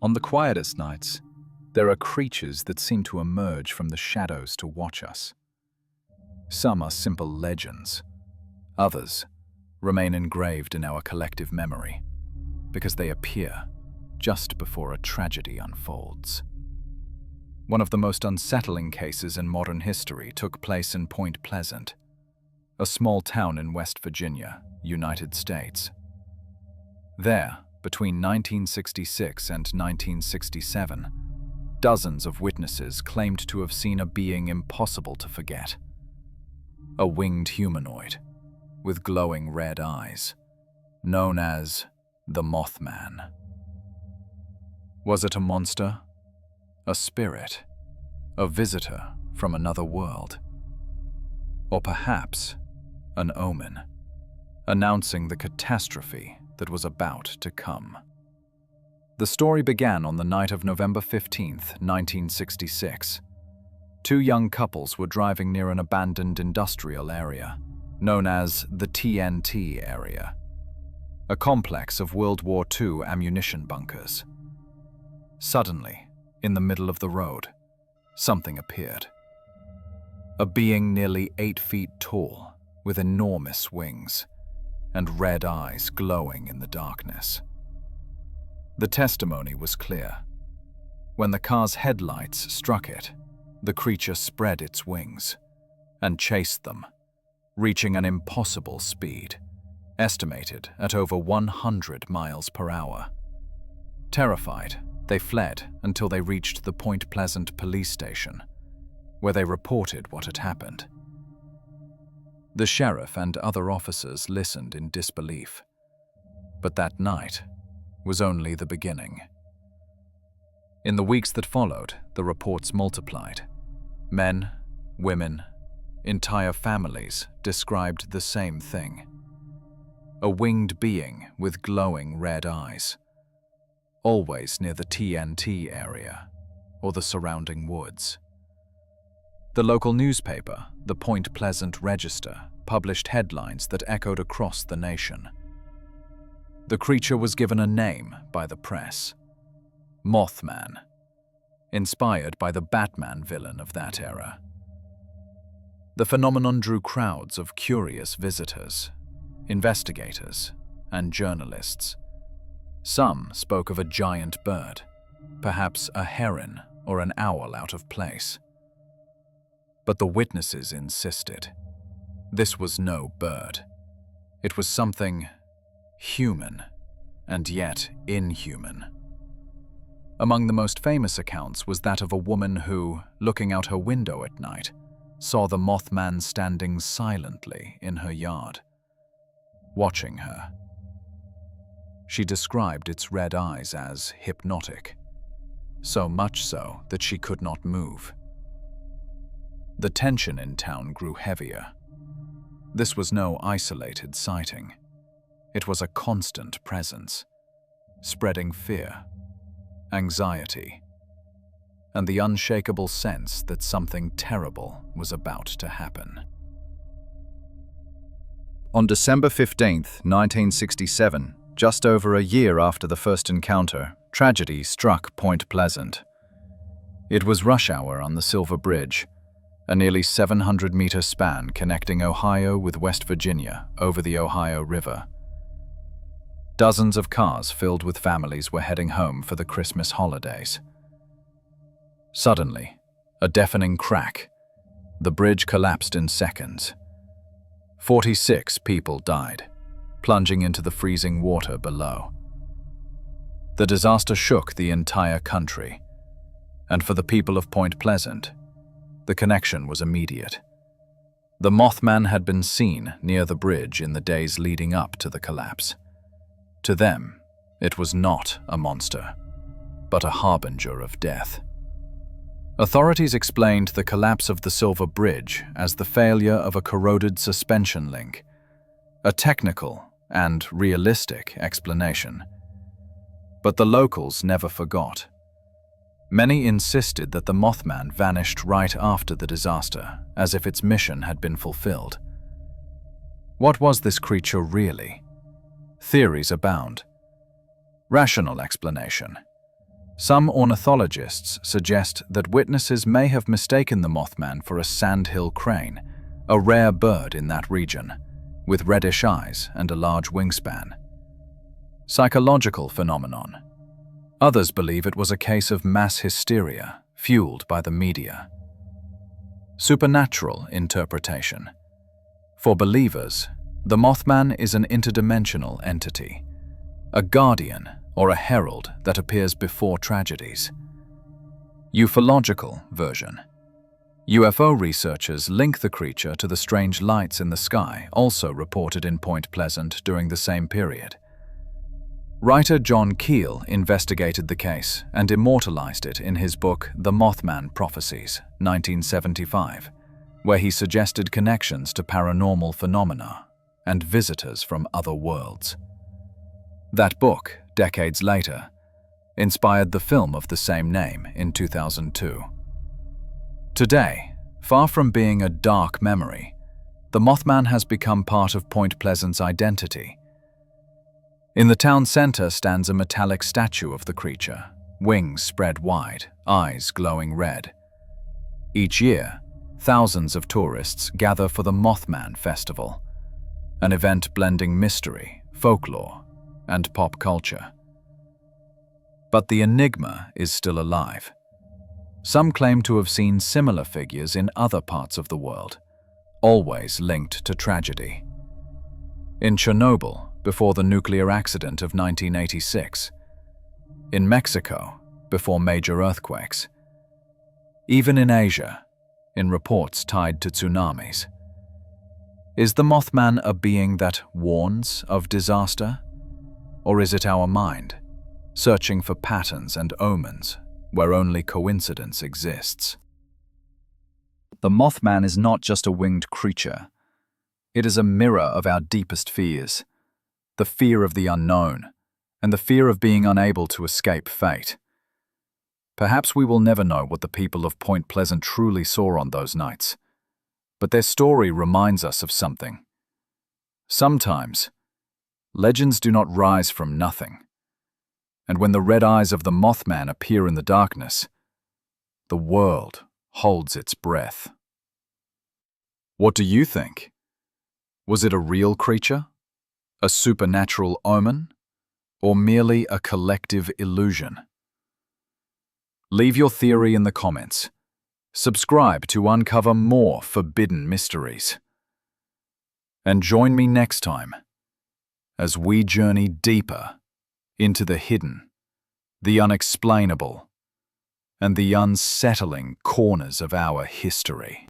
On the quietest nights, there are creatures that seem to emerge from the shadows to watch us. Some are simple legends. Others remain engraved in our collective memory because they appear just before a tragedy unfolds. One of the most unsettling cases in modern history took place in Point Pleasant, a small town in West Virginia, United States. There, between 1966 and 1967, dozens of witnesses claimed to have seen a being impossible to forget. A winged humanoid with glowing red eyes, known as the Mothman. Was it a monster? A spirit? A visitor from another world? Or perhaps an omen, announcing the catastrophe that was about to come? The story began on the night of November 15th, 1966. Two young couples were driving near an abandoned industrial area, known as the TNT area, a complex of World War II ammunition bunkers. Suddenly, in the middle of the road, something appeared. A being nearly 8 feet tall, with enormous wings and red eyes glowing in the darkness. The testimony was clear. When the car's headlights struck it, the creature spread its wings and chased them, reaching an impossible speed, estimated at over 100 miles per hour. Terrified, they fled until they reached the Point Pleasant police station, where they reported what had happened. The sheriff and other officers listened in disbelief, but that night was only the beginning. In the weeks that followed, the reports multiplied. Men, women, entire families described the same thing. A winged being with glowing red eyes, always near the TNT area or the surrounding woods. The local newspaper, the Point Pleasant Register, published headlines that echoed across the nation. The creature was given a name by the press: Mothman, inspired by the Batman villain of that era. The phenomenon drew crowds of curious visitors, investigators, and journalists. Some spoke of a giant bird, perhaps a heron or an owl out of place. But the witnesses insisted. This was no bird. It was something human, and yet inhuman. Among the most famous accounts was that of a woman who, looking out her window at night, saw the Mothman standing silently in her yard, watching her. She described its red eyes as hypnotic, so much so that she could not move. The tension in town grew heavier. This was no isolated sighting. It was a constant presence, spreading fear, anxiety, and the unshakable sense that something terrible was about to happen. On December 15th, 1967, just over a year after the first encounter, tragedy struck Point Pleasant. It was rush hour on the Silver Bridge, a nearly 700-meter span connecting Ohio with West Virginia over the Ohio River. Dozens of cars filled with families were heading home for the Christmas holidays. Suddenly, a deafening crack. The bridge collapsed in seconds. 46 people died, plunging into the freezing water below. The disaster shook the entire country, and for the people of Point Pleasant, the connection was immediate. The Mothman had been seen near the bridge in the days leading up to the collapse. To them, it was not a monster, but a harbinger of death. Authorities explained the collapse of the Silver Bridge as the failure of a corroded suspension link, a technical and realistic explanation. But the locals never forgot. Many insisted that the Mothman vanished right after the disaster, as if its mission had been fulfilled. What was this creature really? Theories abound. Rational explanation. Some ornithologists suggest that witnesses may have mistaken the Mothman for a sandhill crane, a rare bird in that region, with reddish eyes and a large wingspan. Psychological phenomenon. Others believe it was a case of mass hysteria fueled by the media. Supernatural interpretation. For believers, the Mothman is an interdimensional entity, a guardian or a herald that appears before tragedies. Ufological version. UFO researchers link the creature to the strange lights in the sky, also reported in Point Pleasant during the same period. Writer John Keel investigated the case and immortalized it in his book The Mothman Prophecies, 1975, where he suggested connections to paranormal phenomena and visitors from other worlds. That book, decades later, inspired the film of the same name in 2002. Today, far from being a dark memory, the Mothman has become part of Point Pleasant's identity. In the town center stands a metallic statue of the creature, wings spread wide, eyes glowing red. Each year, thousands of tourists gather for the Mothman Festival, an event blending mystery, folklore, and pop culture. But the enigma is still alive. Some claim to have seen similar figures in other parts of the world, always linked to tragedy. In Chernobyl, before the nuclear accident of 1986. In Mexico, before major earthquakes. Even in Asia, in reports tied to tsunamis. Is the Mothman a being that warns of disaster? Or is it our mind, searching for patterns and omens where only coincidence exists? The Mothman is not just a winged creature. It is a mirror of our deepest fears. The fear of the unknown, and the fear of being unable to escape fate. Perhaps we will never know what the people of Point Pleasant truly saw on those nights, but their story reminds us of something. Sometimes, legends do not rise from nothing, and when the red eyes of the Mothman appear in the darkness, the world holds its breath. What do you think? Was it a real creature? A supernatural omen, or merely a collective illusion? Leave your theory in the comments. Subscribe to uncover more forbidden mysteries. And join me next time as we journey deeper into the hidden, the unexplainable, and the unsettling corners of our history.